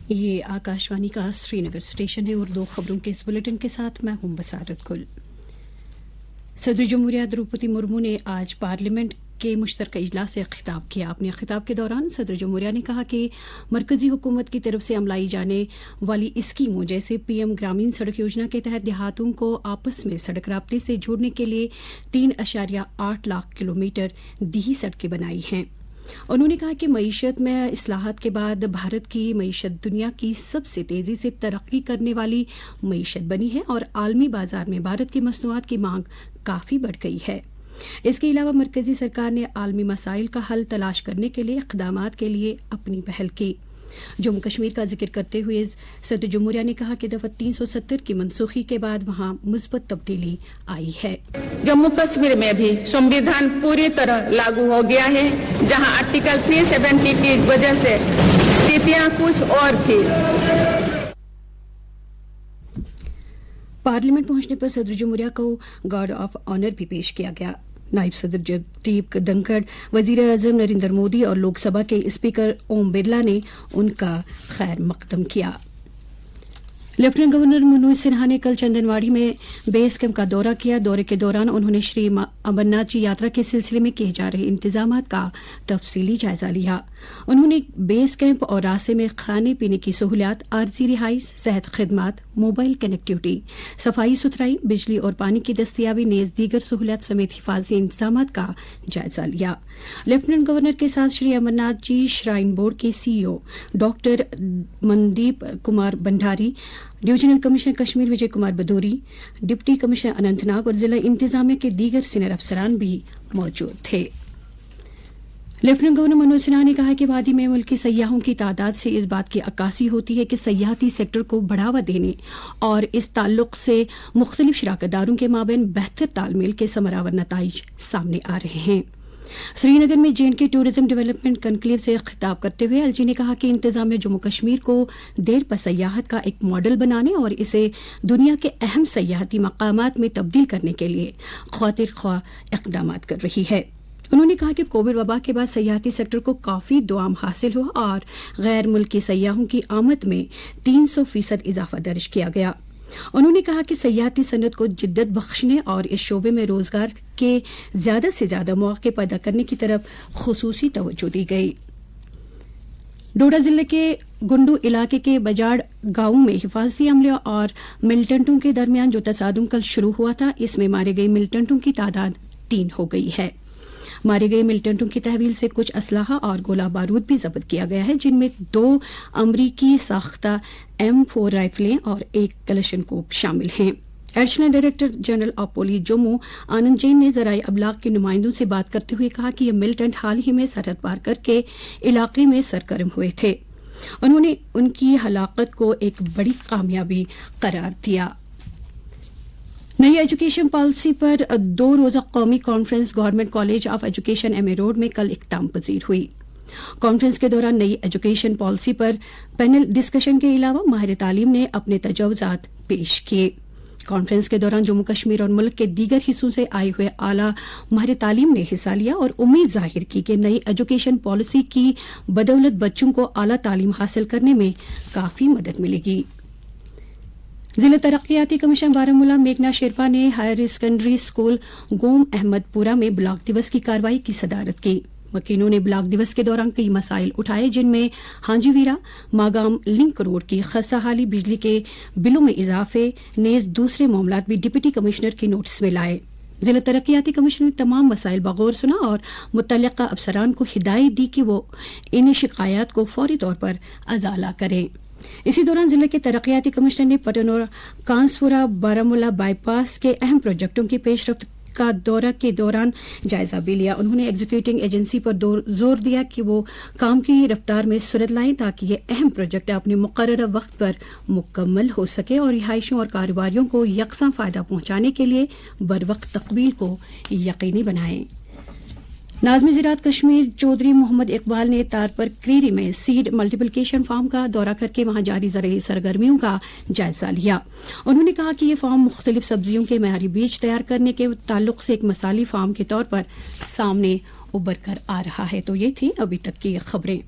یہ آکاشوانی کا سری نگر اسٹیشن ہے اور دو خبروں کے اس بلیٹن کے ساتھ میں ہوں بسارت گل۔ صدر جمہوریہ دروپدی مرمو نے آج پارلیمنٹ کے مشترکہ اجلاس سے خطاب کیا۔ اپنے خطاب کے دوران صدر جمہوریہ نے کہا کہ مرکزی حکومت کی طرف سے عملائی جانے والی اسکیموں جیسے پی ایم گرامین سڑک یوجنا کے تحت دیہاتوں کو آپس میں سڑک رابطے سے جوڑنے کے لیے 3.8 لاکھ کلومیٹر دیہی سڑکیں بنائی ہیں۔ انہوں نے کہا کہ معیشت میں اصلاحات کے بعد بھارت کی معیشت دنیا کی سب سے تیزی سے ترقی کرنے والی معیشت بنی ہے اور عالمی بازار میں بھارت کی مصنوعات کی مانگ کافی بڑھ گئی ہے۔ اس کے علاوہ مرکزی سرکار نے عالمی مسائل کا حل تلاش کرنے کے لیے اقدامات کے لیے اپنی پہل کی۔ جموں کشمیر کا ذکر کرتے ہوئے صدر جمہوریہ نے کہا کہ دفعہ 370 کی منسوخی کے بعد وہاں مثبت تبدیلی آئی ہے۔ جموں کشمیر میں بھی سمویدھان پوری طرح لاگو ہو گیا ہے، جہاں آرٹیکل 370 کی وجہ سے استھتیاں کچھ اور تھی۔ پارلیمنٹ پہنچنے پر صدر جمہوریہ کو گارڈ آف آنر بھی پیش کیا گیا۔ نائب صدر جگدیپ دھنکڑ، وزیر اعظم نریندر مودی اور لوک سبھا کے اسپیکر اوم برلا نے ان کا خیر مقدم کیا۔ لیفٹیننٹ گورنر منوج سنہا نے کل چندنواڑی میں بیس کیمپ کا دورہ کیا۔ دورے کے دوران انہوں نے شری امرناتھ جی یاترا کے سلسلے میں کیے جا رہے انتظامات کا تفصیلی جائزہ لیا۔ انہوں نے بیس کیمپ اور راستے میں کھانے پینے کی سہولیات، عارضی رہائش، صحت خدمات، موبائل کنیکٹیوٹی، صفائی ستھرائی، بجلی اور پانی کی دستیابی نیز دیگر سہولیات سمیت حفاظتی انتظامات کا جائزہ لیا۔ لیفٹیننٹ گورنر کے ساتھ شری امرناتھ جی شرائن بورڈ کے سی ای او doctor Mandeep Kumar Bhandari, divisional commissioner Kashmir وجے کمار بدوری، ڈپٹی کمشنر اننت ناگ اور ضلع انتظامیہ کے دیگر سینئر افسران بھی موجود تھے۔ لیفٹیننٹ گورنر منوج سنہا نے کہا کہ وادی میں ملکی سیاحوں کی تعداد سے اس بات کی عکاسی ہوتی ہے کہ سیاحتی سیکٹر کو بڑھاوا دینے اور اس تعلق سے مختلف شراکت داروں کے مابین بہتر تال میل کے ثمرآور نتائج سامنے آ رہے ہیں۔ سری نگر میں J&K ٹورزم ڈیولپمنٹ کنکلیو سے خطاب کرتے ہوئے ایل جی نے کہا کہ انتظامیہ جموں کشمیر کو دیر پا سیاحت کا ایک ماڈل بنانے اور اسے دنیا کے اہم سیاحتی مقامات میں تبدیل کرنے کے لیے خاطر خواہ اقدامات کر رہی ہے۔ انہوں نے کہا کہ کووڈ وبا کے بعد سیاحتی سیکٹر کو کافی دوام حاصل ہوا اور غیر ملکی سیاحوں کی آمد میں 300% اضافہ درج کیا گیا۔ انہوں نے کہا کہ سیاحتی صنعت کو جدت بخشنے اور اس شعبے میں روزگار کے زیادہ سے زیادہ مواقع پیدا کرنے کی طرف خصوصی توجہ دی گئی۔ ڈوڈا ضلع کے گنڈو علاقے کے بجاڑ گاؤں میں حفاظتی عملے اور ملٹنٹوں کے درمیان جو تصادم کل شروع ہوا تھا، اس میں مارے گئے ملٹنٹوں کی تعداد 3 ہو گئی ہے۔ مارے گئے ملٹنٹوں کی تحویل سے کچھ اسلحہ اور گولہ بارود بھی ضبط کیا گیا ہے، جن میں 2 امریکی ساختہ M4 رائفلیں اور 1 کلشنکوف شامل ہیں۔ Additional director general of police Jammu Anand Jain نے ذرائع ابلاغ کے نمائندوں سے بات کرتے ہوئے کہا کہ یہ ملٹنٹ حال ہی میں سرحد پار کر کے علاقے میں سرگرم ہوئے تھے۔ انہوں نے ان کی ہلاکت کو ایک بڑی کامیابی قرار دیا۔ نئی ایجوکیشن پالیسی پر 2 روزہ قومی conference government college of education M A road میں کل اختتام پذیر ہوئی۔ کانفرنس کے دوران نئی ایجوکیشن پالیسی پر پینل ڈسکشن کے علاوہ ماہر تعلیم نے اپنے تجاوزات پیش کیے۔ کانفرنس کے دوران جموں کشمیر اور ملک کے دیگر حصوں سے آئے ہوئے اعلیٰ ماہر تعلیم نے حصہ لیا اور امید ظاہر کی کہ نئی ایجوکیشن پالیسی کی بدولت بچوں کو اعلیٰ تعلیم حاصل کرنے میں کافی مدد ملے گی۔ ضلع ترقیاتی کمیشن بارہمولہ میگنا شیرپا نے ہائر سیکنڈری اسکول گوم احمد پورہ میں بلاک دیوس کی کارروائی کی صدارت کی۔ مکینوں نے بلاک دیوس کے دوران کئی مسائل اٹھائے، جن میں ہانجی ویرا ماگام لنک روڈ کی خستہ حالی، بجلی کے بلوں میں اضافے نیز دوسرے معاملات بھی ڈپٹی کمشنر کی نوٹس میں لائے۔ ضلع ترقیاتی کمیشن نے تمام مسائل بغور سنا اور متعلقہ افسران کو ہدایت دی کہ وہ ان شکایات کو فوری طور پر ازالہ کریں۔ اسی دوران ضلع کے ترقیاتی کمشنر نے پٹن اور کانسپورہ بارہمولہ بائی پاس کے اہم پروجیکٹوں کی پیش رفت کا دورہ کے دوران جائزہ بھی لیا۔ انہوں نے ایگزیکیوٹنگ ایجنسی پر زور دیا کہ وہ کام کی رفتار میں سرعت لائیں تاکہ یہ اہم پروجیکٹ اپنے مقررہ وقت پر مکمل ہو سکے اور رہائشیوں اور کاروباریوں کو یکساں فائدہ پہنچانے کے لیے بروقت تکمیل کو یقینی بنائیں۔ ناظم زراعت کشمیر چودھری محمد اقبال نے تارپر کریری میں سیڈ ملٹیپلیکیشن فارم کا دورہ کر کے وہاں جاری زرعی سرگرمیوں کا جائزہ لیا۔ انہوں نے کہا کہ یہ فارم مختلف سبزیوں کے معیاری بیج تیار کرنے کے تعلق سے ایک مثالی فارم کے طور پر سامنے ابھر کر آ رہا ہے۔ تو یہ تھی ابھی تک کی خبریں۔